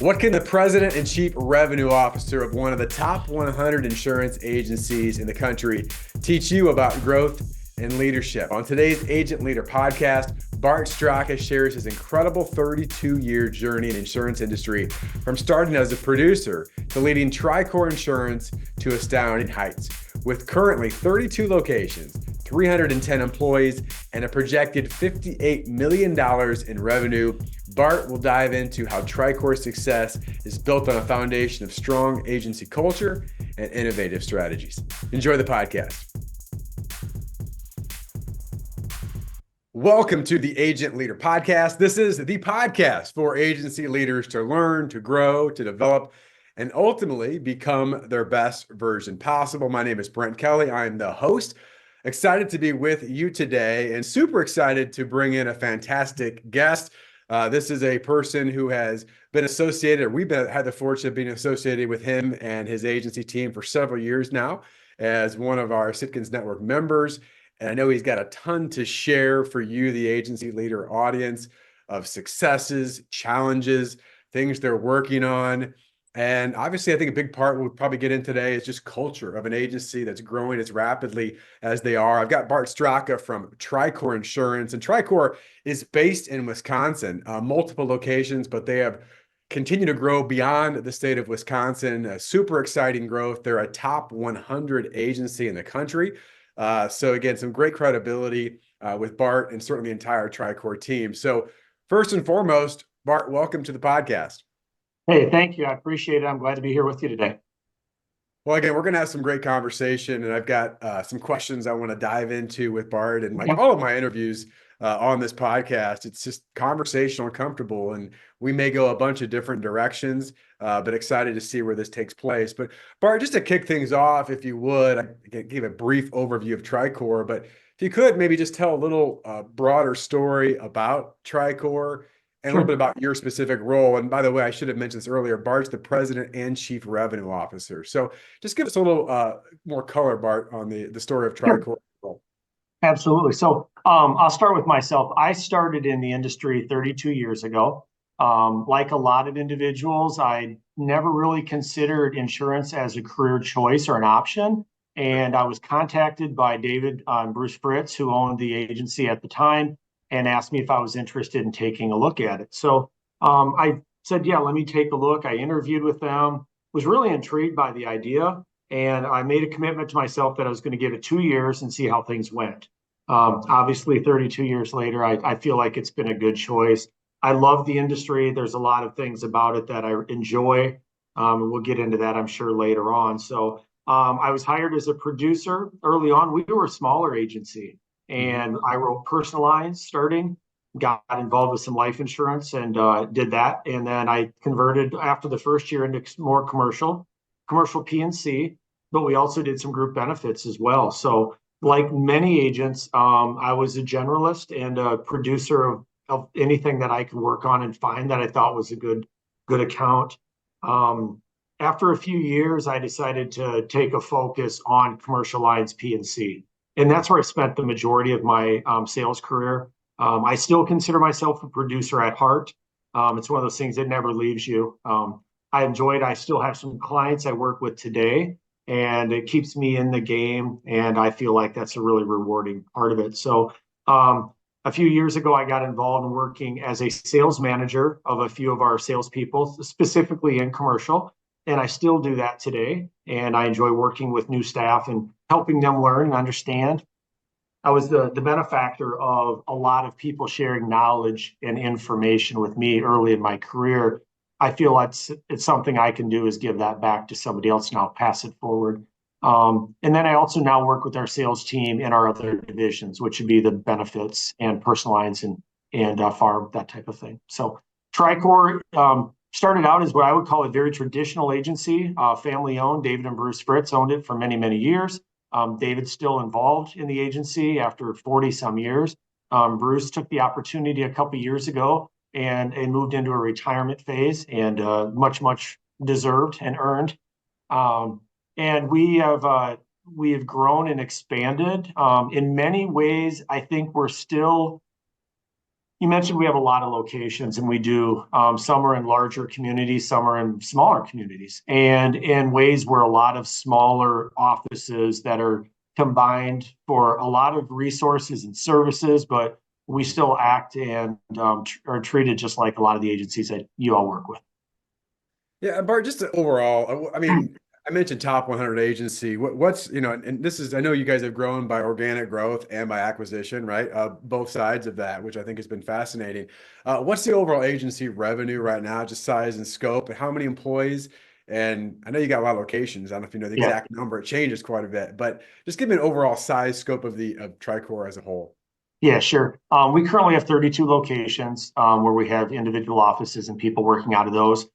What can the president and chief revenue officer of one of the top 100 insurance agencies in the country teach you about growth and leadership? On today's Agent Leader podcast, Bart Straka shares his incredible 32-year journey in the insurance industry, from starting as a producer to leading TRICOR Insurance to astounding heights. With currently 32 locations, 310 employees, and a projected $58 million in revenue, Bart will dive into how TRICOR's success is built on a foundation of strong agency culture and innovative strategies. Enjoy the podcast. Welcome to the Agent Leader Podcast. This is the podcast for agency leaders to learn, to grow, to develop, and ultimately become their best version possible. My name is Brent Kelly. I am the host. Excited to be with you today and super excited to bring in a fantastic guest. This is a person who has been associated, or we've had the fortune of being associated with him and his agency team for several years now as one of our Sitkins Network members. And I know he's got a ton to share for you, the agency leader audience, of successes, challenges, things they're working on. And obviously, I think a big part we'll probably get in today is just culture of an agency that's growing as rapidly as they are. I've got Bart Straka from TRICOR Insurance, and TRICOR is based in Wisconsin, multiple locations, but they have continued to grow beyond the state of Wisconsin. Super exciting growth. They're a top 100 agency in the country. So again, some great credibility with Bart and certainly the entire TRICOR team. So first and foremost, Bart, welcome to the podcast. Hey, thank you. I appreciate it. I'm glad to be here with you today. Well, again, we're going to have some great conversation, and I've got some questions I want to dive into with Bart. And like all of my interviews on this podcast, it's just conversational and comfortable, and we may go a bunch of different directions, but excited to see where this takes place. But Bart, just to kick things off, if you would, I gave a brief overview of TRICOR, but if you could maybe just tell a little broader story about TRICOR and a little bit about your specific role. And by the way, I should have mentioned this earlier, Bart's the president and chief revenue officer. So just give us a little more color, Bart, on the story of TRICOR. Sure. Absolutely. So I'll start with myself. I started in the industry 32 years ago. Like a lot of individuals, I never really considered insurance as a career choice or an option. And I was contacted by David and Bruce Fritz, who owned the agency at the time, and asked me if I was interested in taking a look at it. So I said, yeah, let me take a look. I interviewed with them, was really intrigued by the idea. And I made a commitment to myself that I was going to give it 2 years and see how things went. Obviously, 32 years later, I feel like it's been a good choice. I love the industry. There's a lot of things about it that I enjoy. We'll get into that, I'm sure, later on. So I was hired as a producer early on. We were a smaller agency. And I wrote personal lines starting, got involved with some life insurance and did that. And then I converted after the first year into more commercial P&C, but we also did some group benefits as well. So like many agents, I was a generalist and a producer of anything that I could work on and find that I thought was a good account. After a few years, I decided to take a focus on commercial lines P&C. And that's where I spent the majority of my sales career. I still consider myself a producer at heart. It's one of those things that never leaves you. I still have some clients I work with today, and it keeps me in the game. And I feel like that's a really rewarding part of it. So a few years ago, I got involved in working as a sales manager of a few of our salespeople, specifically in commercial. And I still do that today. And I enjoy working with new staff and helping them learn and understand. I was the benefactor of a lot of people sharing knowledge and information with me early in my career. I feel it's something I can do is give that back to somebody else and I'll pass it forward. And then I also now work with our sales team in our other divisions, which would be the benefits and personal lines and farm, that type of thing. So TRICOR started out as what I would call a very traditional agency, family owned. David and Bruce Fritz owned it for many, many years. David's still involved in the agency after 40 some years. Bruce took the opportunity a couple of years ago and moved into a retirement phase, and much deserved and earned. And we have grown and expanded. In many ways, I think we're still you mentioned we have a lot of locations, and we do. Some are in larger communities, some are in smaller communities, and in ways where a lot of smaller offices that are combined for a lot of resources and services, but we still act and are treated just like a lot of the agencies that you all work with. Yeah, Bart, just overall, I mean, I mentioned top 100 agency. What's, and this is, I know you guys have grown by organic growth and by acquisition, right? Both sides of that, which I think has been fascinating. What's the overall agency revenue right now, just size and scope, and how many employees? And I know you got a lot of locations. I don't know if you know the Yeah. exact number. It changes quite a bit, but just give me an overall size scope of TRICOR as a whole. Yeah, sure. We currently have 32 locations where we have individual offices and people working out of those.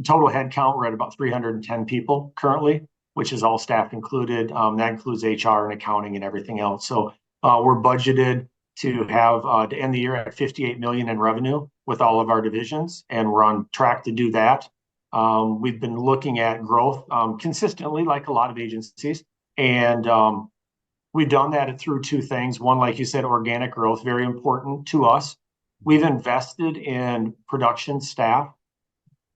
Total headcount, we're at about 310 people currently, which is all staff included. That includes HR and accounting and everything else. So we're budgeted to have to end the year at 58 million in revenue with all of our divisions, and we're on track to do that. We've been looking at growth consistently, like a lot of agencies, and we've done that through two things. One, like you said, organic growth, very important to us. We've invested in production staff.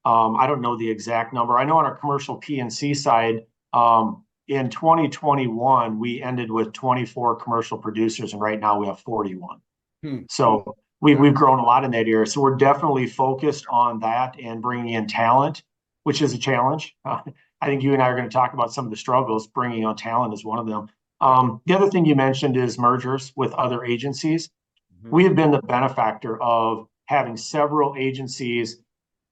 I don't know the exact number. I know on our commercial P&C side, in 2021, we ended with 24 commercial producers, and right now we have 41. So we've grown a lot in that area. So we're definitely focused on that and bringing in talent, which is a challenge. I think you and I are going to talk about some of the struggles. Bringing on talent is one of them. The other thing you mentioned is mergers with other agencies. We have been the benefactor of having several agencies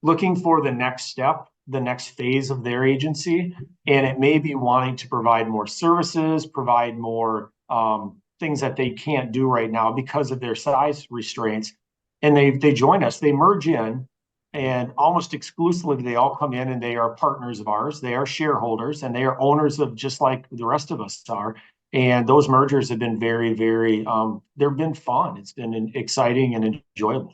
looking for the next step, the next phase of their agency, and it may be wanting to provide more services, provide more things that they can't do right now because of their size restraints. And they join us, they merge in, and almost exclusively they all come in and they are partners of ours. They are shareholders and they are owners of just like the rest of us are. And those mergers have been very, very, they've been fun. It's been exciting and enjoyable.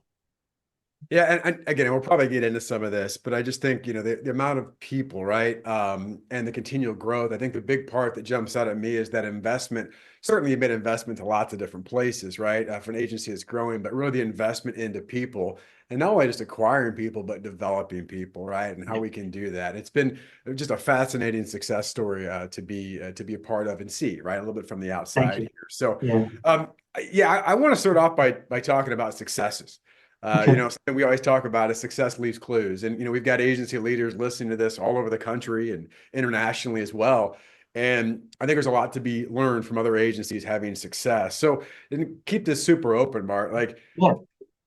Yeah, and again, we'll probably get into some of this, but I just think, the amount of people, right, and the continual growth. I think the big part that jumps out at me is that investment. Certainly, you made investment to lots of different places, right, for an agency that's growing, but really the investment into people, and not only just acquiring people, but developing people, right, and how we can do that. It's been just a fascinating success story to be a part of and see, right, a little bit from the outside here. So, I want to start off by talking about successes. Something we always talk about is success leaves clues. And, we've got agency leaders listening to this all over the country and internationally as well. And I think there's a lot to be learned from other agencies having success. So and keep this super open, Bart, like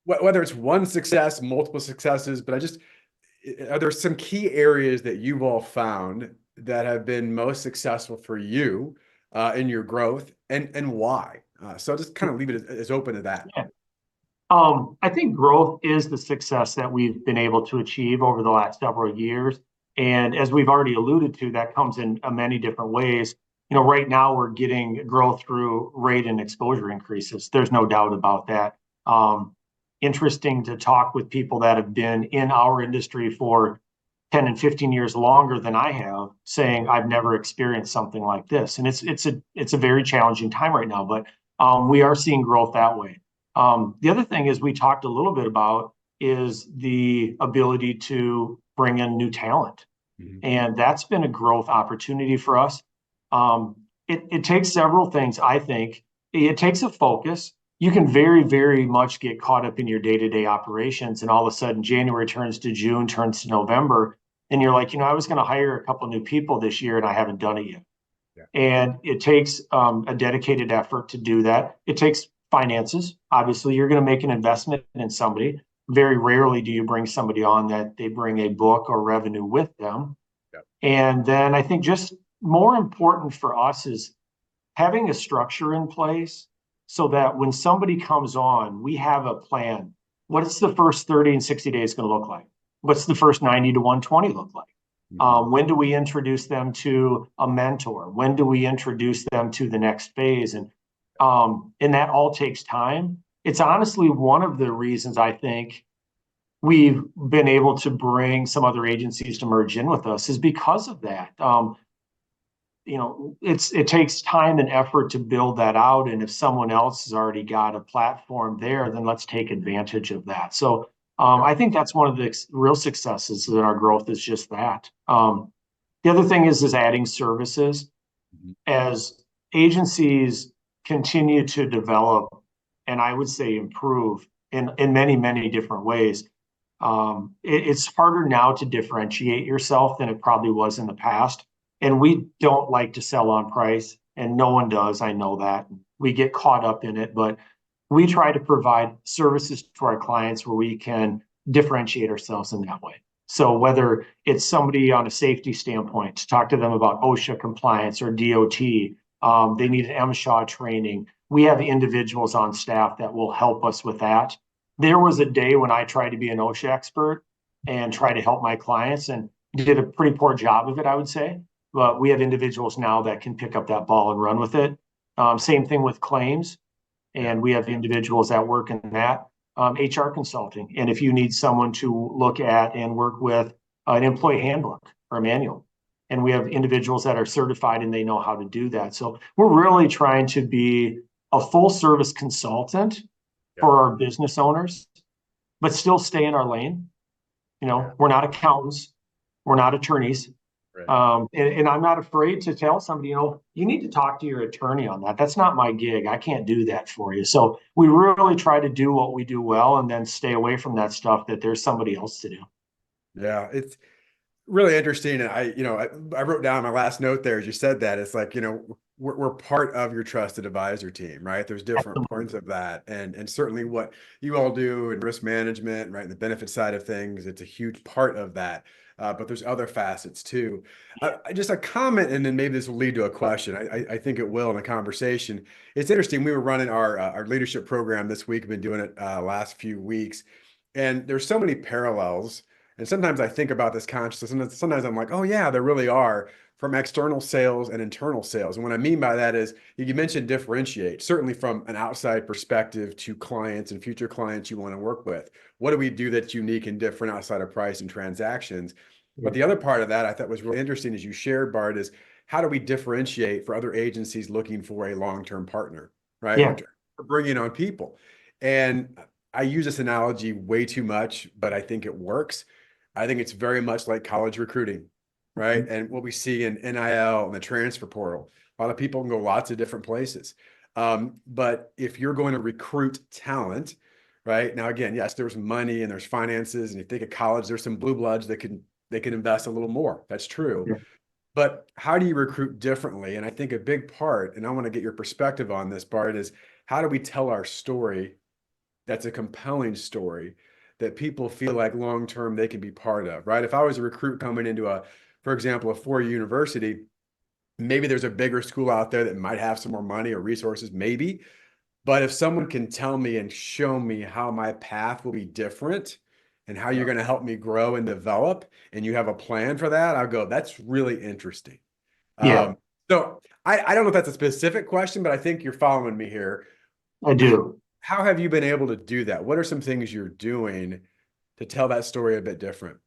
whether it's one success, multiple successes, but are there some key areas that you've all found that have been most successful for you in your growth and why? So I'll just kind of leave it as open to that. Yeah. I think growth is the success that we've been able to achieve over the last several years. And as we've already alluded to, that comes in many different ways. Right now we're getting growth through rate and exposure increases. There's no doubt about that. Interesting to talk with people that have been in our industry for 10 and 15 years longer than I have, saying I've never experienced something like this. And it's a very challenging time right now, but we are seeing growth that way. The other thing is we talked a little bit about is the ability to bring in new talent. And that's been a growth opportunity for us. It takes several things, I think. It takes a focus. You can very, very much get caught up in your day-to-day operations, and all of a sudden January turns to June, turns to November, and you're like, I was going to hire a couple new people this year and I haven't done it yet. Yeah. And it takes a dedicated effort to do that. It takes finances. Obviously, you're going to make an investment in somebody. Very rarely do you bring somebody on that they bring a book or revenue with them. Yep. And then I think just more important for us is having a structure in place so that when somebody comes on, we have a plan. What's the first 30 and 60 days going to look like? What's the first 90 to 120 look like? When do we introduce them to a mentor? When do we introduce them to the next phase? And that all takes time. It's honestly one of the reasons I think we've been able to bring some other agencies to merge in with us is because of that. it takes time and effort to build that out. And if someone else has already got a platform there, then let's take advantage of that. So I think that's one of the real successes in our growth is just that. The other thing is adding services as agencies continue to develop, and I would say improve in many, many different ways. It's harder now to differentiate yourself than it probably was in the past. And we don't like to sell on price, and no one does. I know that. We get caught up in it, but we try to provide services to our clients where we can differentiate ourselves in that way. So whether it's somebody on a safety standpoint to talk to them about OSHA compliance or DOT, they need an MSHA training. We have individuals on staff that will help us with that. There was a day when I tried to be an OSHA expert and try to help my clients and did a pretty poor job of it, I would say. But we have individuals now that can pick up that ball and run with it. Same thing with claims. And we have individuals that work in that. HR consulting. And if you need someone to look at and work with an employee handbook or a manual, and we have individuals that are certified and they know how to do that. So we're really trying to be a full service consultant for our business owners, but still stay in our lane. We're not accountants, we're not attorneys. Right. And I'm not afraid to tell somebody, you need to talk to your attorney on that. That's not my gig. I can't do that for you. So we really try to do what we do well and then stay away from that stuff that there's somebody else to do. Yeah, it's really interesting. And I wrote down my last note there as you said that. It's like, we're part of your trusted advisor team, right? There's different parts of that. And certainly what you all do in risk management, right? The benefit side of things, it's a huge part of that. But there's other facets too. Just a comment, and then maybe this will lead to a question. I think it will in a conversation. It's interesting. We were running our leadership program this week. We've been doing it last few weeks. And there's so many parallels. And sometimes I think about this consciously. Sometimes I'm like, oh yeah, there really are, from external sales and internal sales. And what I mean by that is, you mentioned differentiate, certainly from an outside perspective to clients and future clients you want to work with. What do we do that's unique and different outside of price and transactions? But the other part of that I thought was really interesting, as you shared, Bart, is how do we differentiate for other agencies looking for a long-term partner, right? Yeah. Or bringing on people. And I use this analogy way too much, but I think it works. I think it's very much like college recruiting, right? Mm-hmm. And what we see in NIL and the transfer portal, a lot of people can go lots of different places. But if you're going to recruit talent, right? Now, again, yes, there's money and there's finances. And you think of college, there's some blue bloods that they can invest a little more. That's true. Yeah. But how do you recruit differently? And I think a big part, and I want to get your perspective on this, Bart, is how do we tell our story that's a compelling story that people feel like long-term they can be part of, right? If I was a recruit coming into for example, a four-year university, maybe there's a bigger school out there that might have some more money or resources, maybe. But if someone can tell me and show me how my path will be different and how you're going to help me grow and develop, and you have a plan for that, I'll go, that's really interesting. Yeah. So I don't know if that's a specific question, but I think you're following me here. I do. How have you been able to do that? What are some things you're doing to tell that story a bit different?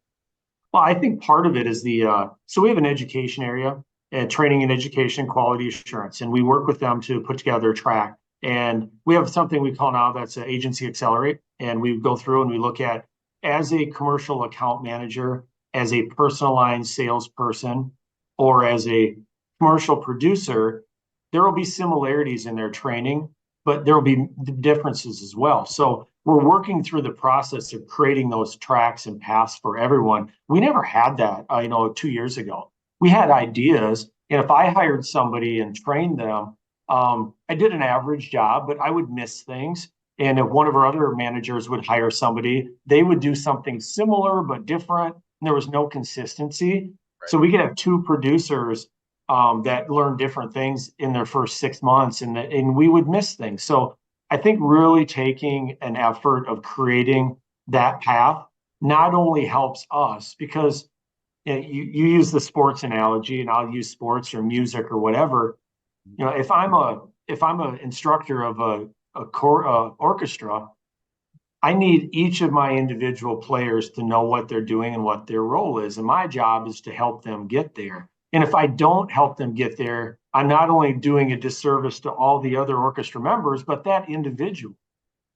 Well, I think part of it is so we have an education area, training and education quality assurance, and we work with them to put together a track. And we have something we call now that's an agency accelerate. And we go through and we look at, as a commercial account manager, as a personal line salesperson, or as a commercial producer, there will be similarities in their training, but there will be differences as well. So we're working through the process of creating those tracks and paths for everyone. We never had that, 2 years ago. We had ideas, and if I hired somebody and trained them, I did an average job, but I would miss things. And if one of our other managers would hire somebody, they would do something similar but different, and there was no consistency. Right. So we could have two producers that learn different things in their first 6 months, and we would miss things. So I think really taking an effort of creating that path not only helps us, because you use the sports analogy, and I'll use sports or music or whatever. If I'm an instructor of a orchestra, I need each of my individual players to know what they're doing and what their role is, and my job is to help them get there. And if I don't help them get there, I'm not only doing a disservice to all the other orchestra members, but that individual.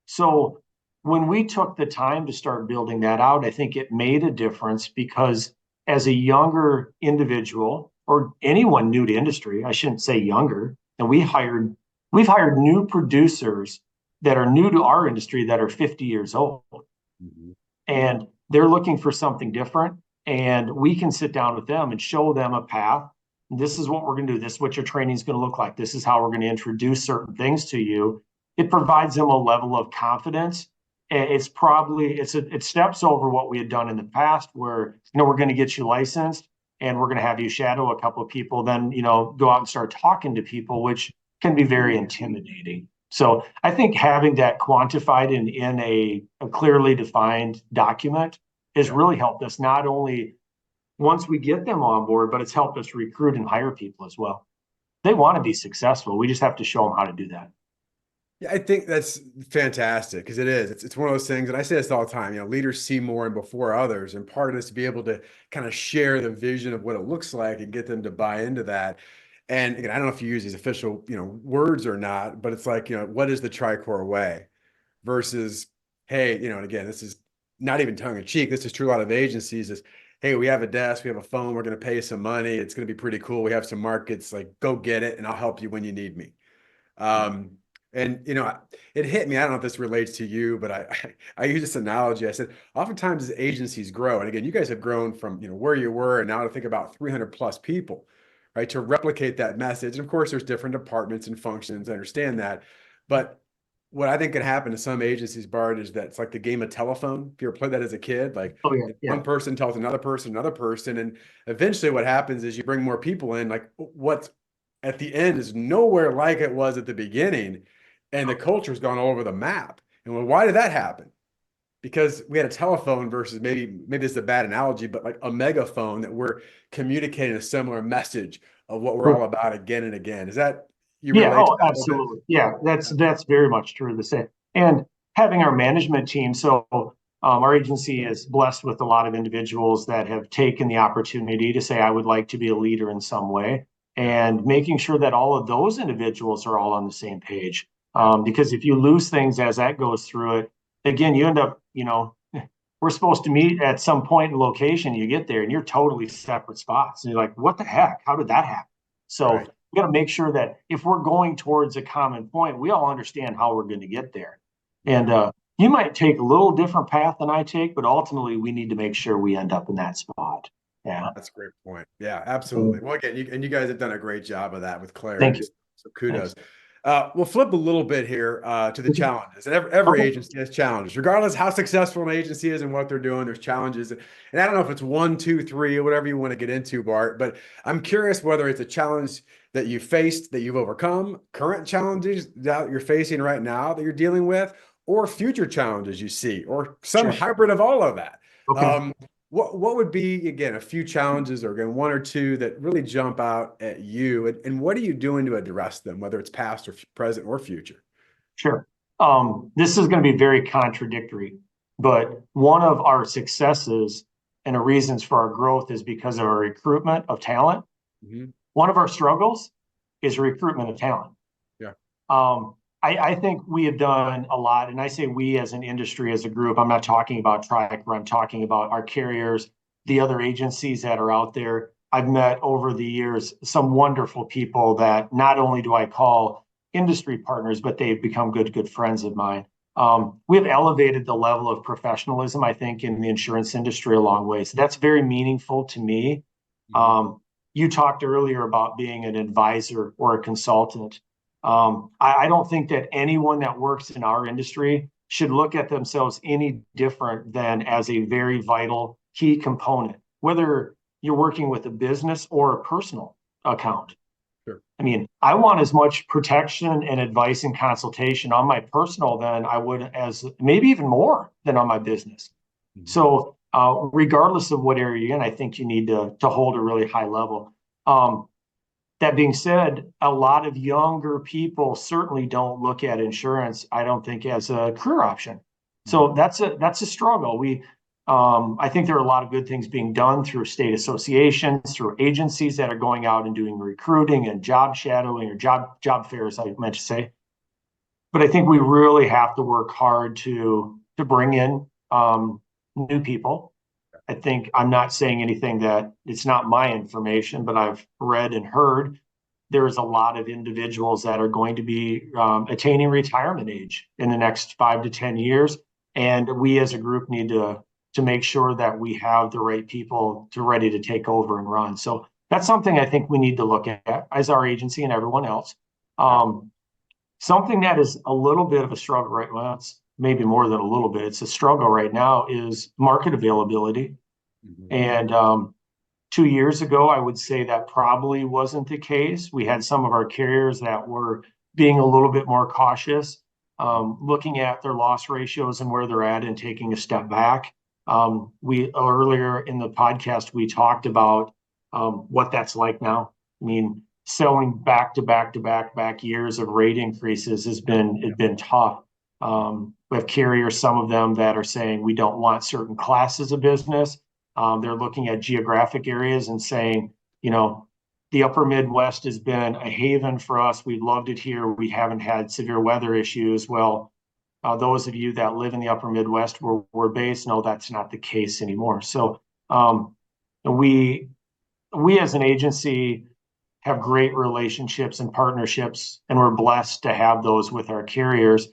So when we took the time to start building that out, I think it made a difference because as a younger individual or anyone new to industry, I shouldn't say younger, and we've hired new producers that are new to our industry that are 50 years old. Mm-hmm. And they're looking for something different. And we can sit down with them and show them a path. This is what we're going to do. This is what your training is going to look like. This is how we're going to introduce certain things to you. It provides them a level of confidence. It steps over what we had done in the past where, we're going to get you licensed and we're going to have you shadow a couple of people, then, go out and start talking to people, which can be very intimidating. So I think having that quantified in a clearly defined document has really helped us, not only once we get them on board, but it's helped us recruit and hire people as well. They want to be successful. We just have to show them how to do that. Yeah, I think that's fantastic because it is. It's one of those things, and I say this all the time, leaders see more and before others. And part of this to be able to kind of share the vision of what it looks like and get them to buy into that. And again, I don't know if you use these official, words or not, but it's like, what is the TRICOR way versus, hey, and again, this is not even tongue in cheek. This is true. A lot of agencies is, hey, we have a desk, we have a phone, we're going to pay you some money. It's going to be pretty cool. We have some markets, like go get it and I'll help you when you need me. And it hit me. I don't know if this relates to you, but I use this analogy. I said, oftentimes as agencies grow, and again, you guys have grown from where you were, and now to think about 300 plus people, right? To replicate that message. And of course, there's different departments and functions. I understand that, but what I think can happen to some agencies, Bart, is that it's like the game of telephone. If you ever played that as a kid, like one person tells another person, and eventually what happens is you bring more people in. Like what's at the end is nowhere like it was at the beginning. And the culture's gone all over the map. And well, why did that happen? Because we had a telephone versus maybe this is a bad analogy, but like a megaphone that we're communicating a similar message of what we're all about again and again. Is that you relate to that absolutely. Yeah, that's very much true to say. And having our management team, so our agency is blessed with a lot of individuals that have taken the opportunity to say, I would like to be a leader in some way, and making sure that all of those individuals are all on the same page. Because if you lose things as that goes through it, again, you end up, we're supposed to meet at some point in location. You get there and you're totally separate spots. And you're like, what the heck? How did that happen? So we got to make sure that if we're going towards a common point, we all understand how we're going to get there. And you might take a little different path than I take, but ultimately we need to make sure we end up in that spot. Yeah. That's a great point. Yeah, absolutely. Well, again, you guys have done a great job of that with clarity. Thank you. So kudos. Thanks. We'll flip a little bit here to the challenges. And every agency has challenges, regardless how successful an agency is and what they're doing. There's challenges, and I don't know if it's 1, 2, 3, or whatever you want to get into, Bart. But I'm curious whether it's a challenge that you faced that you've overcome, current challenges that you're facing right now that you're dealing with, or future challenges you see, or some hybrid of all of that. Okay. What would be, again, a few challenges or again, 1 or 2 that really jump out at you? And what are you doing to address them, whether it's past or present or future? Sure. This is going to be very contradictory, but one of our successes and the reasons for our growth is because of our recruitment of talent. Mm-hmm. One of our struggles is recruitment of talent. Yeah. I think we have done a lot, and I say we as an industry, as a group. I'm not talking about TRICOR. I'm talking about our carriers, the other agencies that are out there. I've met over the years some wonderful people that not only do I call industry partners, but they've become good friends of mine. We have elevated the level of professionalism, I think, in the insurance industry a long way. So that's very meaningful to me. You talked earlier about being an advisor or a consultant. I don't think that anyone that works in our industry should look at themselves any different than as a very vital key component, whether you're working with a business or a personal account. Sure. I mean, I want as much protection and advice and consultation on my personal than I would as maybe even more than on my business. Mm-hmm. So regardless of what area you're in, I think you need to hold a really high level. That being said, a lot of younger people certainly don't look at insurance, I don't think, as a career option. So that's a struggle. I think there are a lot of good things being done through state associations, through agencies that are going out and doing recruiting and job shadowing or job fairs, I meant to say. But I think we really have to work hard to bring in new people. I think I'm not saying anything that it's not my information, but I've read and heard there's a lot of individuals that are going to be attaining retirement age in the next 5 to 10 years. And we as a group need to make sure that we have the right people ready to take over and run. So that's something I think we need to look at as our agency and everyone else. Something that is a little bit of a struggle right now, well, it's maybe more than a little bit, it's a struggle right now, is market availability. Mm-hmm. And 2 years ago, I would say that probably wasn't the case. We had some of our carriers that were being a little bit more cautious, looking at their loss ratios and where they're at and taking a step back. We earlier in the podcast, we talked about what that's like now. I mean, selling back to back years of rate increases has been tough. We have carriers, some of them that are saying we don't want certain classes of business. They're looking at geographic areas and saying, the upper Midwest has been a haven for us. We loved it here. We haven't had severe weather issues. Well, those of you that live in the upper Midwest where we're based, no, that's not the case anymore. So we as an agency have great relationships and partnerships, and we're blessed to have those with our carriers.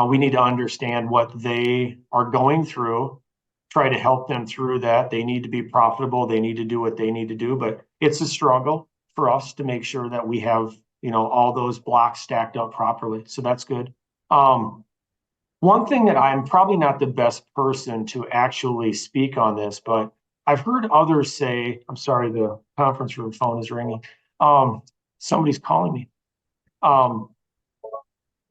We need to understand what they are going through, try to help them through that. They need to be profitable. They need to do what they need to do, but it's a struggle for us to make sure that we have, all those blocks stacked up properly. So that's good. One thing that I'm probably not the best person to actually speak on this, but I've heard others say, I'm sorry, the conference room phone is ringing. Somebody's calling me.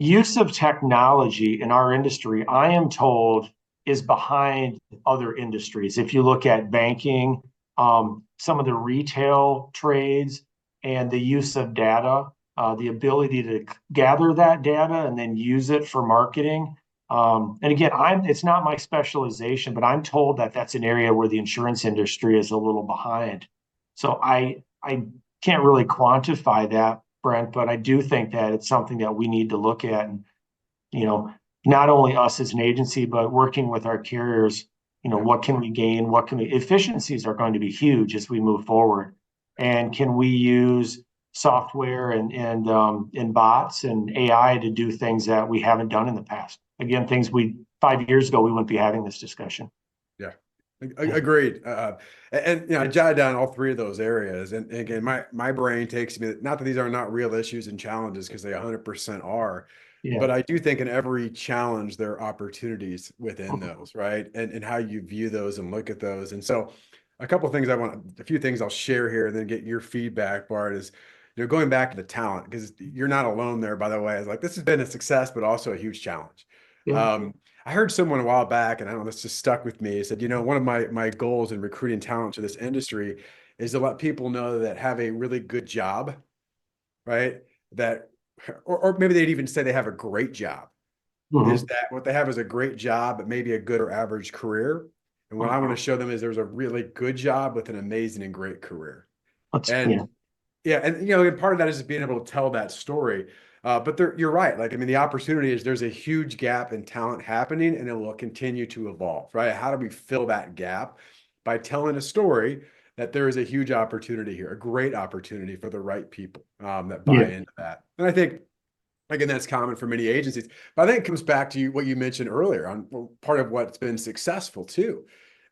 Use of technology in our industry, I am told, is behind other industries. If you look at banking, some of the retail trades, and the use of data, the ability to gather that data and then use it for marketing. And again, it's not my specialization, but I'm told that that's an area where the insurance industry is a little behind. So I can't really quantify that, Brent, but I do think that it's something that we need to look at. And, not only us as an agency, but working with our carriers, what can we gain? Efficiencies are going to be huge as we move forward. And can we use software and bots and AI to do things that we haven't done in the past? Again, 5 years ago, we wouldn't be having this discussion. Yeah, agreed. And I jotted down all three of those areas. And again, my brain takes me, not that these are not real issues and challenges, because they 100% are. Yeah. But I do think in every challenge, there are opportunities within those, right? And how you view those and look at those. And so a few things I'll share here and then get your feedback, Bart, is, going back to the talent, because you're not alone there, by the way. It's like, this has been a success, but also a huge challenge. Yeah. I heard someone a while back, and I don't know, this just stuck with me. He said, one of my goals in recruiting talent to this industry is to let people know that have a really good job, right? Or maybe they'd even say they have a great job. Mm-hmm. Is that what they have is a great job, but maybe a good or average career. And what I want to show them is there's a really good job with an amazing and great career. And part of that is just being able to tell that story. But you're right. The opportunity is there's a huge gap in talent happening, and it will continue to evolve, right? How do we fill that gap? By telling a story that there is a huge opportunity here, a great opportunity for the right people that buy into that. And I think, again, that's common for many agencies. But I think it comes back to what you mentioned earlier on part of what's been successful too.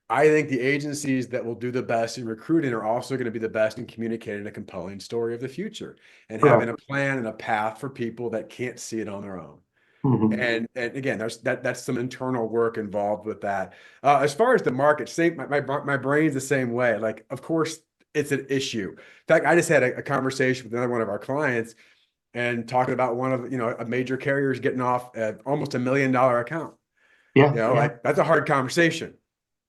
I think the agencies that will do the best in recruiting are also going to be the best in communicating a compelling story of the future and having a plan and a path for people that can't see it on their own. Mm-hmm. And again, that's some internal work involved with that. As far as the market, my brain's the same way. Of course, it's an issue. In fact, I just had a conversation with another one of our clients and talking about one of a major carrier's getting off at almost $1 million account. Yeah, that's a hard conversation.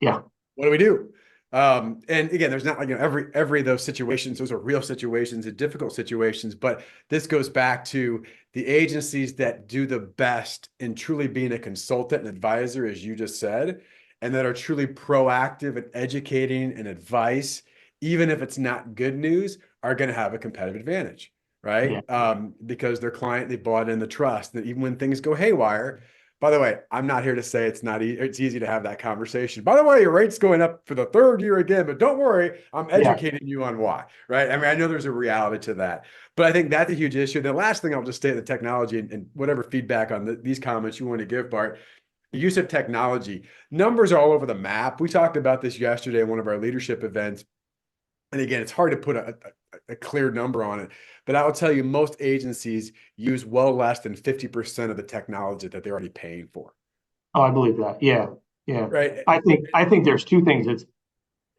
Yeah. What do we do? And again, there's not every of those situations, those are real situations and difficult situations, but this goes back to the agencies that do the best in truly being a consultant and advisor, as you just said, and that are truly proactive and educating and advice, even if it's not good news, are going to have a competitive advantage, right? Because their client, they bought in the trust that even when things go haywire, by the way, I'm not here to say it's not it's easy to have that conversation. By the way, your rate's going up for the third year again, but don't worry, I'm educating you on why, right? I mean, I know there's a reality to that, but I think that's a huge issue. The last thing I'll just state the technology and whatever feedback on these comments you want to give, Bart, the use of technology. Numbers are all over the map. We talked about this yesterday at one of our leadership events. And again, it's hard to put a clear number on it, but I will tell you, most agencies use well less than 50% of the technology that they're already paying for. Oh, I believe that. Yeah. Right. I think there's two things.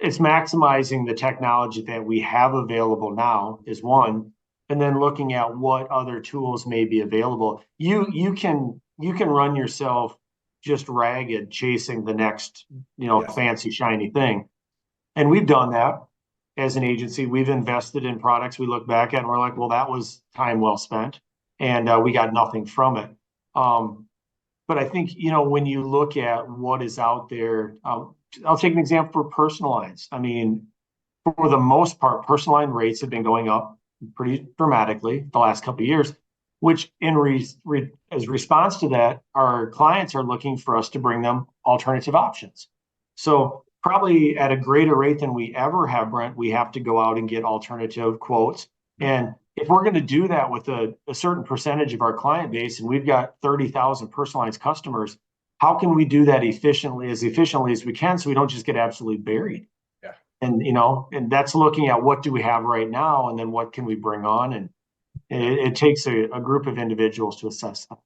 It's maximizing the technology that we have available now is one, and then looking at what other tools may be available. You can run yourself just ragged chasing the next, Yes. fancy shiny thing. And we've done that as an agency. We've invested in products we look back at and we're like, well, that was time well spent, and we got nothing from it. But I think, when you look at what is out there, I'll take an example for personal lines. I mean, for the most part, personal line rates have been going up pretty dramatically the last couple of years, which as response to that, our clients are looking for us to bring them alternative options. So probably at a greater rate than we ever have, Brent, we have to go out and get alternative quotes. And if we're going to do that with a certain percentage of our client base, and we've got 30,000 personalized customers, how can we do that efficiently as we can so we don't just get absolutely buried? Yeah. And that's looking at what do we have right now and then what can we bring on? And it takes a group of individuals to assess that.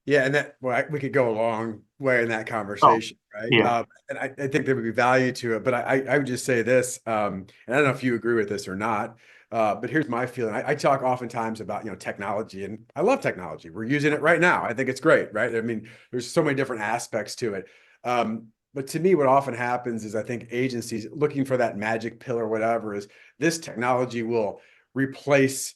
Yeah, and we could go a long way in that conversation, right? Yeah. And I think there would be value to it, but I would just say this, and I don't know if you agree with this or not, but here's my feeling. I talk oftentimes about, technology, and I love technology. We're using it right now. I think it's great, right? I mean, there's so many different aspects to it. But to me, what often happens is I think agencies looking for that magic pill or whatever is this technology will replace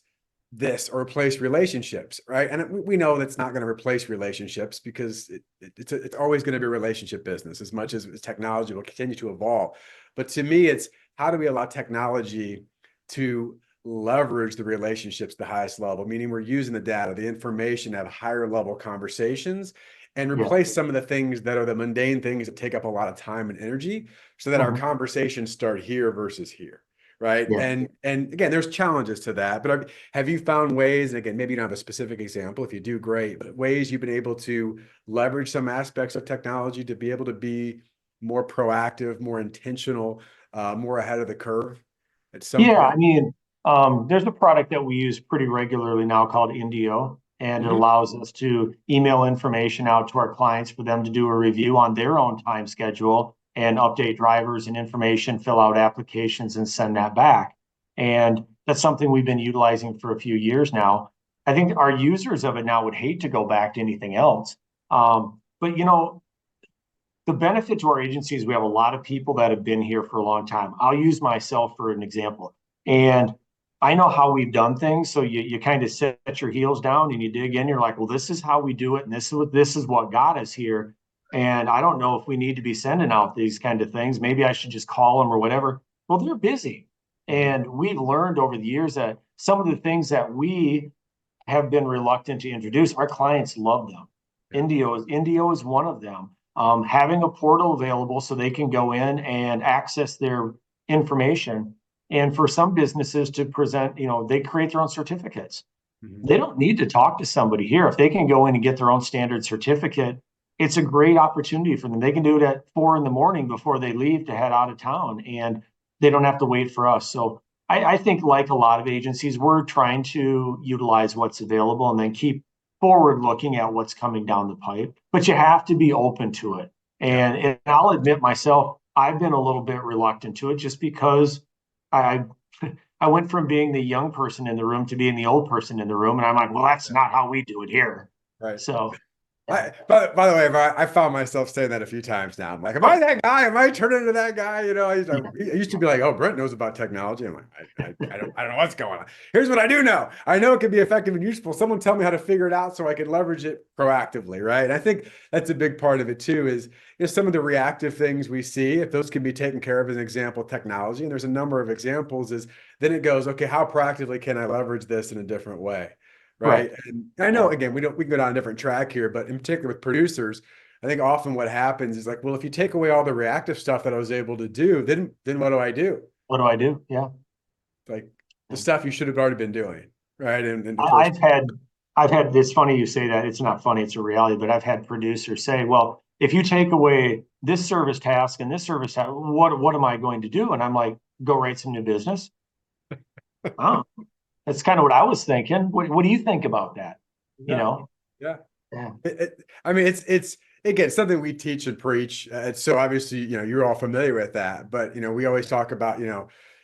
this or replace relationships, right? And we know that's not going to replace relationships because it's always going to be a relationship business as much as technology will continue to evolve. But to me, it's how do we allow technology to leverage the relationships to the highest level, meaning we're using the data, the information to have higher level conversations and replace some of the things that are the mundane things that take up a lot of time and energy so that our conversations start here versus here. Right. Yeah. And again, there's challenges to that, but have you found ways, and again, maybe you don't have a specific example, if you do, great, but ways you've been able to leverage some aspects of technology to be able to be more proactive, more intentional, more ahead of the curve at some point? I mean, there's a product that we use pretty regularly now called Indio, and it allows us to email information out to our clients for them to do a review on their own time schedule and update drivers and information, fill out applications, and send that back. And that's something we've been utilizing for a few years now. I think our users of it now would hate to go back to anything else. But the benefit to our agency is we have a lot of people that have been here for a long time. I'll use myself for an example. And I know how we've done things. So you kind of set your heels down and you dig in. You're like, well, this is how we do it. And this is what got us here. And I don't know if we need to be sending out these kind of things. Maybe I should just call them or whatever. Well, they're busy. And we've learned over the years that some of the things that we have been reluctant to introduce, our clients love them. Indio is one of them. Having a portal available so they can go in and access their information. And for some businesses to present, they create their own certificates. They don't need to talk to somebody here. If they can go in and get their own standard certificate, it's a great opportunity for them. They can do it at 4 a.m. before they leave to head out of town, and they don't have to wait for us. So I think, like a lot of agencies, we're trying to utilize what's available and then keep forward looking at what's coming down the pipe. But you have to be open to it. And I'll admit myself, I've been a little bit reluctant to it just because I went from being the young person in the room to being the old person in the room. And I'm like, well, that's not how we do it here. Right. So By the way, I found myself saying that a few times now. I'm like, am I that guy? Am I turning into that guy? I used to be like, oh, Brent knows about technology. I'm like, I don't know what's going on. Here's what I do know. I know it can be effective and useful. Someone tell me how to figure it out so I can leverage it proactively, right? And I think that's a big part of it too, is some of the reactive things we see, if those can be taken care of as an example, technology, and there's a number of examples, is then it goes, okay, how proactively can I leverage this in a different way? Right. Right. And I know, again, we can go down a different track here, but in particular with producers, I think often what happens is like, well, if you take away all the reactive stuff that I was able to do, then what do I do? What do I do? Yeah. Like the stuff you should have already been doing, right? In the I- first I've had, I've had, it's funny you say that. It's not funny, it's a reality, but I've had producers say, well, if you take away this service task and this service task, what am I going to do? And I'm like, go write some new business. Oh, that's kind of what I was thinking. What do you think about that? You yeah, know? yeah. Yeah. I mean, it's again something we teach and preach. So obviously, you're all familiar with that. But we always talk about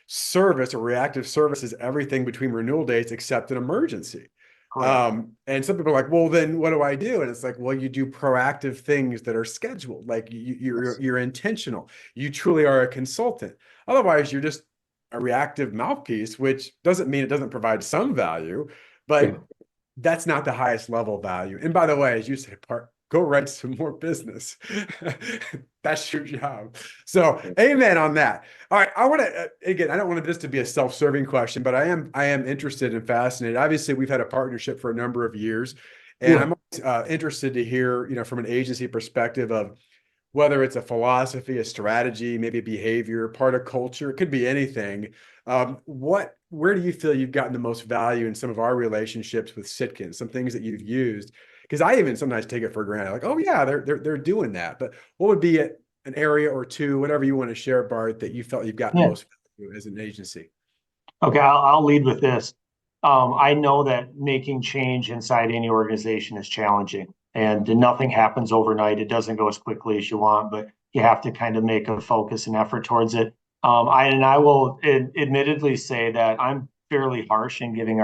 service or reactive service is everything between renewal dates except an emergency. Correct. And some people are like, well, then what do I do? And it's like, well, you do proactive things that are scheduled, like you're intentional. You truly are a consultant. Otherwise, you're just a reactive mouthpiece, which doesn't mean it doesn't provide some value, Yeah. but that's not the highest level value. And by the way, as you say, go write some more business. That's your job. So, amen on that. All right, I want to again, I don't want this to be a self-serving question, but I am interested and fascinated. Obviously, we've had a partnership for a number of years, and Yeah. I'm always, interested to hear, from an agency perspective of whether it's a philosophy, a strategy, maybe a behavior, part of culture, it could be anything. Where do you feel you've gotten the most value in some of our relationships with Sitkins, some things that you've used? Because I even sometimes take it for granted, like, oh yeah, they're doing that. But what would be an area or two, whatever you want to share, Bart, that you felt you've gotten the Yeah. most value as an agency? Okay, I'll lead with this. I know that making change inside any organization is challenging, and nothing happens overnight. It doesn't go as quickly as you want, but you have to kind of make a focus and effort towards it. I will admittedly say that I'm fairly harsh in giving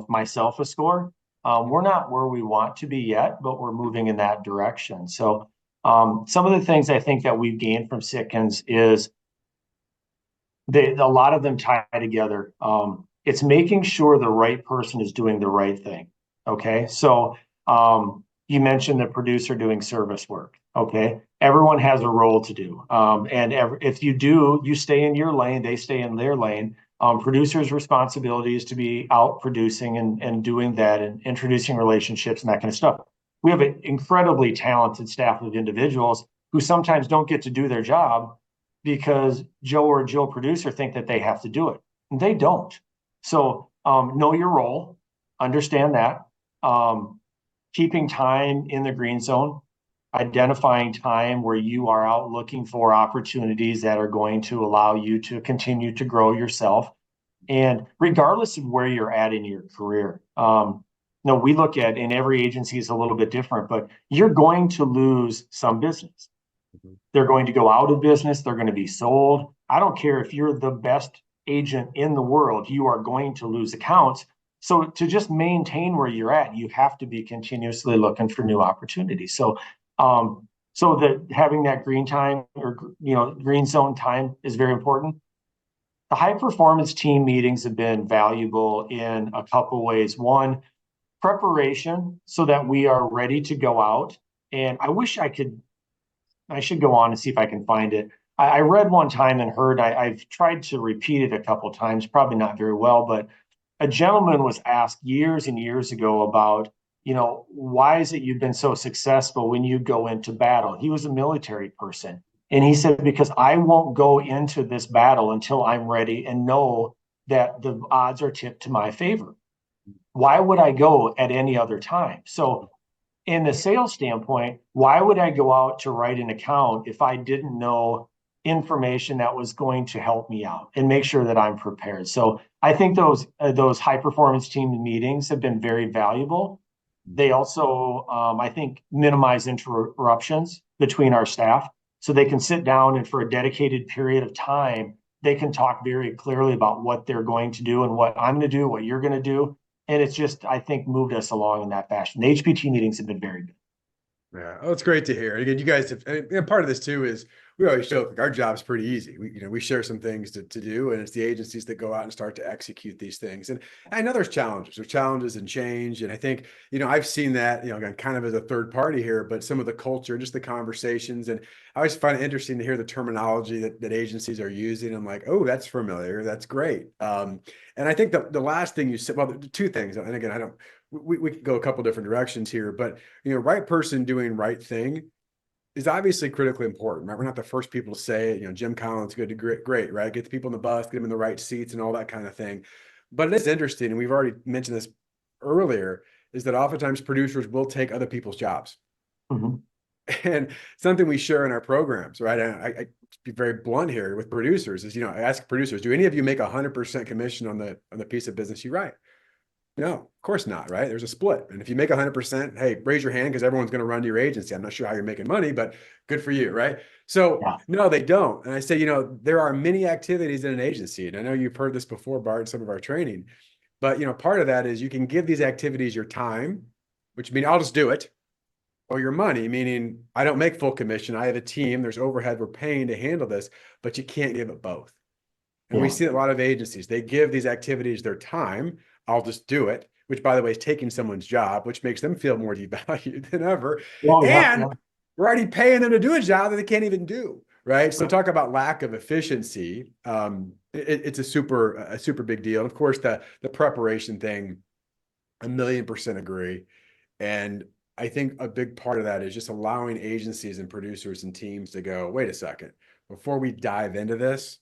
myself a score. We're not where we want to be yet, but we're moving in that direction. So, some of the things I think that we've gained from Sitkins is a lot of them tie together. It's making sure the right person is doing the right thing. Okay. So you mentioned the producer doing service work. Okay. Everyone has a role to do. If you do, you stay in your lane, they stay in their lane. Producers' responsibility is to be out producing and doing that and introducing relationships and that kind of stuff. We have an incredibly talented staff of individuals who sometimes don't get to do their job because Joe or Jill producer think that they have to do it. And they don't. So know your role, understand that. Keeping time in the green zone, identifying time where you are out looking for opportunities that are going to allow you to continue to grow yourself. And regardless of where you're at in your career, no, we look at, and every agency is a little bit different, but you're going to lose some business. Mhm. They're going to go out of business. They're going to be sold. I don't care if you're the best agent in the world, you are going to lose accounts. So to just maintain where you're at, you have to be continuously looking for new opportunities. So that having that green time or green zone time is very important. The high performance team meetings have been valuable in a couple ways. One, preparation so that we are ready to go out. And I should go on and see if I can find it. I read one time and heard, I've tried to repeat it a couple of times, probably not very well, but a gentleman was asked years and years ago about, why is it you've been so successful when you go into battle? He was a military person. And he said, because I won't go into this battle until I'm ready and know that the odds are tipped to my favor. Why would I go at any other time? So in the sales standpoint, why would I go out to write an account if I didn't know information that was going to help me out and make sure that I'm prepared? So I think those high performance team meetings have been very valuable. They also, I think, minimize interruptions between our staff, so they can sit down and for a dedicated period of time, they can talk very clearly about what they're going to do and what I'm going to do, what you're going to do. And it's just, I think, moved us along in that fashion. The HPT meetings have been very good. Yeah, oh, it's great to hear. Again, you guys have, and part of this too is we always show like our job's pretty easy. We share some things to do, and it's the agencies that go out and start to execute these things. And I know there's challenges. There's challenges and change. And I think, I've seen that, again, kind of as a third party here, but some of the culture, just the conversations. And I always find it interesting to hear the terminology that agencies are using. I'm like, oh, that's familiar. That's great. And I think the last thing you said, well, the two things, and again, I don't, we could go a couple different directions here, but right person doing right thing is obviously critically important, right? We're not the first people to say it. Jim Collins, good to great, right? Get the people in the bus, get them in the right seats and all that kind of thing. But it is interesting, and we've already mentioned this earlier, is that oftentimes producers will take other people's jobs. Mhm. And something we share in our programs, right? And I be very blunt here with producers is, I ask producers, do any of you make 100% commission on the piece of business you write? No, of course not, right? There's a split. And if you make 100%, hey, raise your hand because everyone's going to run to your agency. I'm not sure how you're making money, but good for you, right? So Yeah. no, they don't. And I say, there are many activities in an agency. And I know you've heard this before, Bart, in some of our training, but part of that is you can give these activities your time, which means I'll just do it, or your money, meaning I don't make full commission. I have a team, there's overhead we're paying to handle this, but you can't give it both. And we Yeah. see a lot of agencies, they give these activities their time. I'll just do it, which by the way is taking someone's job, which makes them feel more devalued than ever. Oh, yeah. And Yeah. we're already paying them to do a job that they can't even do. Right. So talk about lack of efficiency. It's a super big deal. And of course, the preparation thing, 1,000,000% agree. And I think a big part of that is just allowing agencies and producers and teams to go, wait a second, before we dive into this,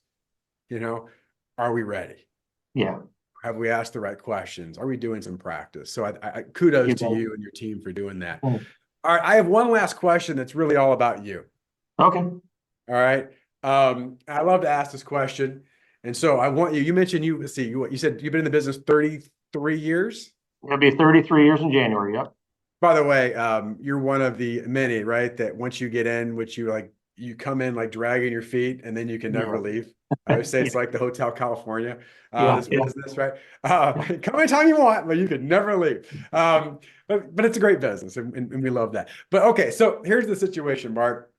you know, are we ready? Yeah. Have we asked the right questions? Are we doing some practice? So I kudos You to bet. you and your team for doing that. Mm. All right, I have one last question that's really all about you. Okay. All right. I love to ask this question. And so I want you mentioned let's see, you said you've been in the business 33 years. It'll be 33 years in January. Yep. By the way, you're one of the many, right? That once you get in, which you come in like dragging your feet and then you can never Yeah. leave. I always say Yeah. it's like the Hotel California, Yeah. this Yeah. business, right? Come anytime you want, but you can never leave. But it's a great business and we love that. But okay, so here's the situation, Bart.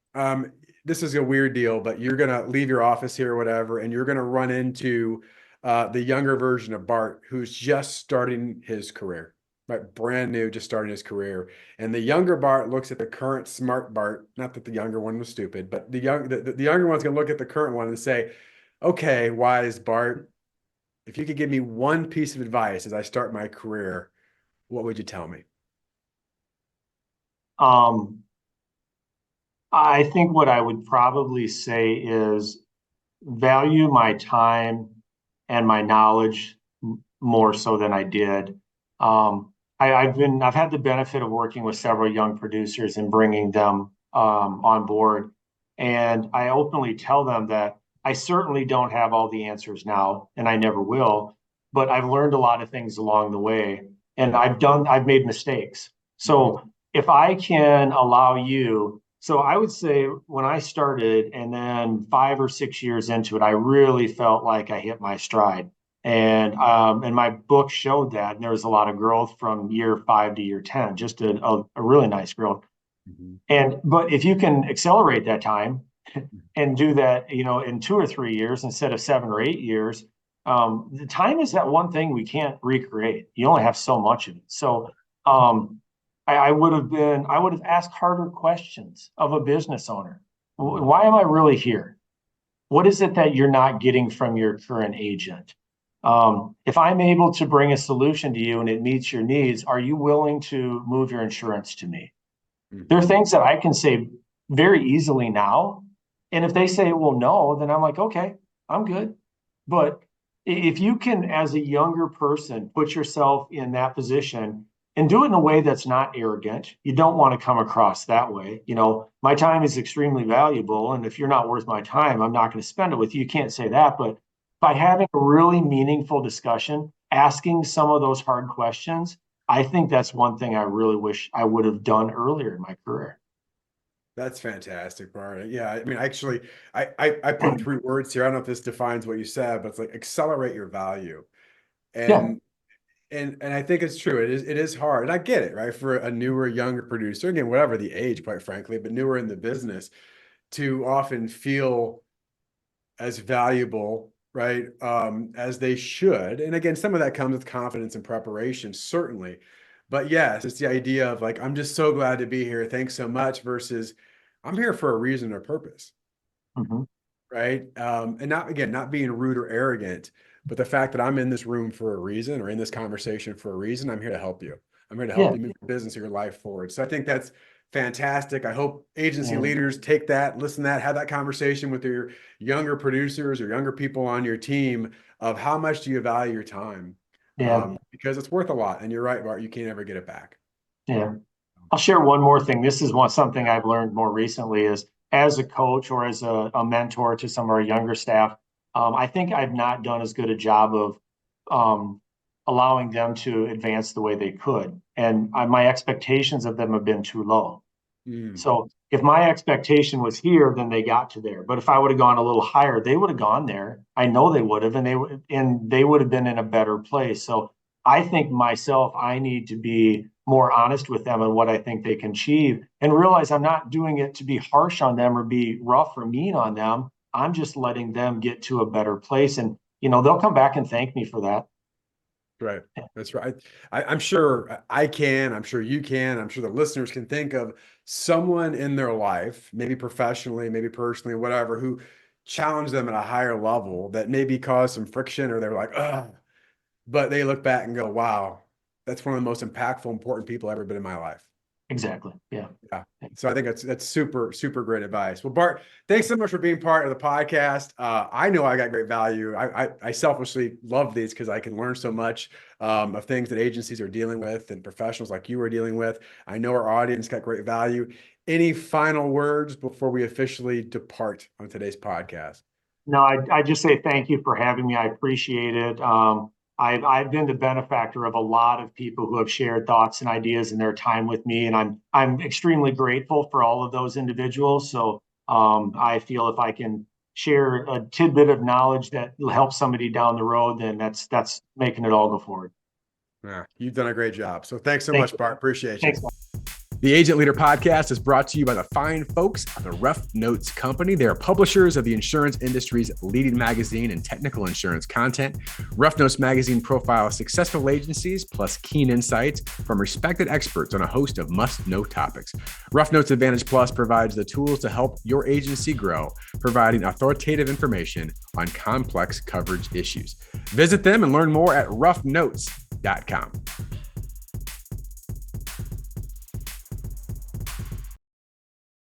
This is a weird deal, but you're gonna leave your office here or whatever, and you're gonna run into the younger version of Bart who's just starting his career, right? Brand new, just starting his career. And the younger Bart looks at the current smart Bart, not that the younger one was stupid, but the younger one's gonna look at the current one and say, okay, wise Bart, if you could give me one piece of advice as I start my career, what would you tell me? Um, I think what I would probably say is value my time and my knowledge more so than I did. I've had the benefit of working with several young producers and bringing them on board, and I openly tell them that I certainly don't have all the answers now, and I never will. But I've learned a lot of things along the way, and I've made mistakes. Mhm. So if I can allow you so I would say when I started, and then 5 or 6 years into it, I really felt like I hit my stride, and my book showed that. And there was a lot of growth from year 5 to year 10, just a really nice growth. Mhm. But if you can accelerate that time and do that, in 2 or 3 years instead of 7 or 8 years, the time is that one thing we can't recreate. You only have so much of it. So I would have asked harder questions of a business owner. Mhm. Why am I really here? What is it that you're not getting from your current agent? If I'm able to bring a solution to you and it meets your needs, are you willing to move your insurance to me? There are Mhm. things that I can say very easily now. And if they say, well, no, then I'm like, okay, I'm good. But if you can, as a younger person, put yourself in that position and do it in a way that's not arrogant, you don't want to come across that way. My time is extremely valuable. And if you're not worth my time, I'm not going to spend it with you. You can't say that. But by having a really meaningful discussion, asking some of those hard questions, I think that's one thing I really wish I would have done earlier in my career. That's fantastic, Bart. Yeah, I mean, actually, I put three words here. I don't know if this defines what you said, but it's like accelerate your value. Yeah. And And I think it's true. It is hard. And I get it, right? For a newer, younger producer, again, whatever the age, quite frankly, but newer in the business, to often feel as valuable, right? As they should. And again, some of that comes with confidence and preparation, certainly. But yes, it's the idea of like, I'm just so glad to be here. Thanks so much versus I'm here for a reason or purpose. Mm-hmm. Right. And not being rude or arrogant, but the fact that I'm in this room for a reason or in this conversation for a reason, I'm here to help you. I'm here to help Yeah. you move your business or your life forward. So I think that's fantastic. I hope agency Yeah. leaders take that, listen to that, have that conversation with your younger producers or younger people on your team of how much do you value your time? Yeah. Because it's worth a lot. And you're right, Bart, you can't ever get it back. Yeah. I'll share one more thing. This is something I've learned more recently is as a coach or as a mentor to some of our younger staff. I think I've not done as good a job of allowing them to advance the way they could. And my expectations of them have been too low. Mm, So if my expectation was here, then they got to there. But if I would have gone a little higher, they would have gone there. I know they would have, and they would have been in a better place. So I think myself, I need to be more honest with them and what I think they can achieve, and realize I'm not doing it to be harsh on them or be rough or mean on them. I'm just letting them get to a better place, and they'll come back and thank me for that. right. That's right. I'm sure I can. I'm sure you can. I'm sure the listeners can think of someone in their life, maybe professionally, maybe personally, whatever, who challenged them at a higher level that maybe caused some friction or they're like, oh, but they look back and go, wow, that's one of the most impactful, important people I've ever been in my life. Exactly. Yeah. Yeah. So I think that's super, super great advice. Well, Bart, thanks so much for being part of the podcast. I know I got great value. I selfishly love these because I can learn so much of things that agencies are dealing with and professionals like you are dealing with. I know our audience got great value. Any final words before we officially depart on today's podcast? No, I just say thank you for having me. I appreciate it. I've been the benefactor of a lot of people who have shared thoughts and ideas in their time with me, and I'm extremely grateful for all of those individuals. So I feel if I can share a tidbit of knowledge that will help somebody down the road, then that's making it all go forward. Yeah, you've done a great job. So thanks so Thank much, you. Bart. Appreciate you. Thanks. The Agent Leader Podcast is brought to you by the fine folks at the Rough Notes Company. They are publishers of the insurance industry's leading magazine and technical insurance content. Rough Notes magazine profiles successful agencies plus keen insights from respected experts on a host of must-know topics. Rough Notes Advantage Plus provides the tools to help your agency grow, providing authoritative information on complex coverage issues. Visit them and learn more at roughnotes.com.